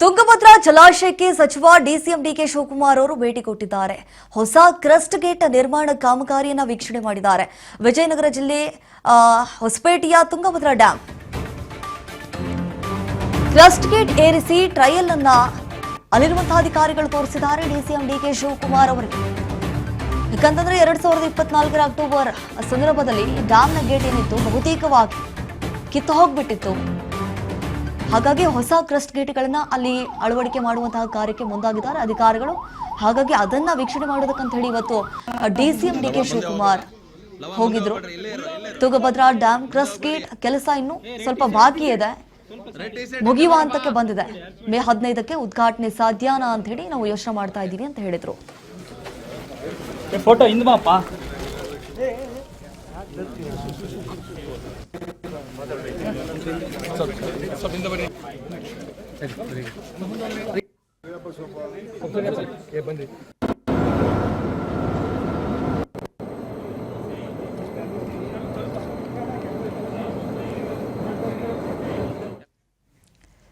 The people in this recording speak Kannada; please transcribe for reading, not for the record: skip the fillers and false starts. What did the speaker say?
ತುಂಗಭದ್ರಾ ಜಲಾಶಯಕ್ಕೆ ಸಚಿವ ಡಿಸಿಎಂ ಡಿಕೆ ಶಿವಕುಮಾರ್ ಅವರು ಭೇಟಿ ಕೊಟ್ಟಿದ್ದಾರೆ. ಹೊಸ ಕ್ರಸ್ಟ್ ಗೇಟ್ ನಿರ್ಮಾಣ ಕಾಮಗಾರಿಯನ್ನು ವೀಕ್ಷಣೆ ಮಾಡಿದ್ದಾರೆ. ವಿಜಯನಗರ ಜಿಲ್ಲೆ ಹೊಸಪೇಟೆಯ ತುಂಗಭದ್ರಾ ಡ್ಯಾಂ ಕ್ರಸ್ಟ್ ಗೇಟ್ ಏರಿಸಿ ಟ್ರಯಲ್ ಅನ್ನ ಅಲ್ಲಿರುವಂತಹ ಅಧಿಕಾರಿಗಳು ತೋರಿಸಿದ್ದಾರೆ ಡಿಸಿಎಂ ಡಿಕೆ ಶಿವಕುಮಾರ್ ಅವರಿಗೆ. ಯಾಕಂತಂದ್ರೆ 2024 ಅಕ್ಟೋಬರ್ ಸಂದರ್ಭದಲ್ಲಿ ಡ್ಯಾಂನ ಗೇಟ್ ಏನಿತ್ತು ಬಹುತೇಕವಾಗಿ ಕಿತ್ತು ಹೋಗ್ಬಿಟ್ಟಿತ್ತು. ಹಾಗಾಗಿ ಹೊಸ ಕ್ರಸ್ಟ್ ಗೇಟ್ಗಳನ್ನ ಅಲ್ಲಿ ಅಳವಡಿಕೆ ಮಾಡುವಂತಹ ಕಾರ್ಯಕ್ಕೆ ಮುಂದಾಗಿದ್ದಾರೆ ಅಧಿಕಾರಿಗಳು. ಹಾಗಾಗಿ ಅದನ್ನ ವೀಕ್ಷಣೆ ಮಾಡೋದಕ್ಕಂತ ಹೇಳಿ ಇವತ್ತು ಡಿಸಿಎಂ ಡಿಕೆ ಶಿವಕುಮಾರ್ ಹೋಗಿದ್ರು. ತುಂಗಭದ್ರಾ ಡ್ಯಾಂ ಕ್ರಸ್ಟ್ ಗೇಟ್ ಕೆಲಸ ಇನ್ನು ಸ್ವಲ್ಪ ಬಾಕಿ ಇದೆ, ಮುಗಿಯುವ ಹಂತಕ್ಕೆ ಬಂದಿದೆ. ಮೇ 15ಕ್ಕೆ ಉದ್ಘಾಟನೆ ಸಾಧ್ಯನಾ ಅಂತ ಹೇಳಿ ನಾವು ಯೋಚನೆ ಮಾಡ್ತಾ ಇದ್ದೀವಿ ಅಂತ ಹೇಳಿದ್ರು. ಫೋಟೋ ಹಿಂದೆ ಬಾಪ. ಸ್ವಲ್ಪ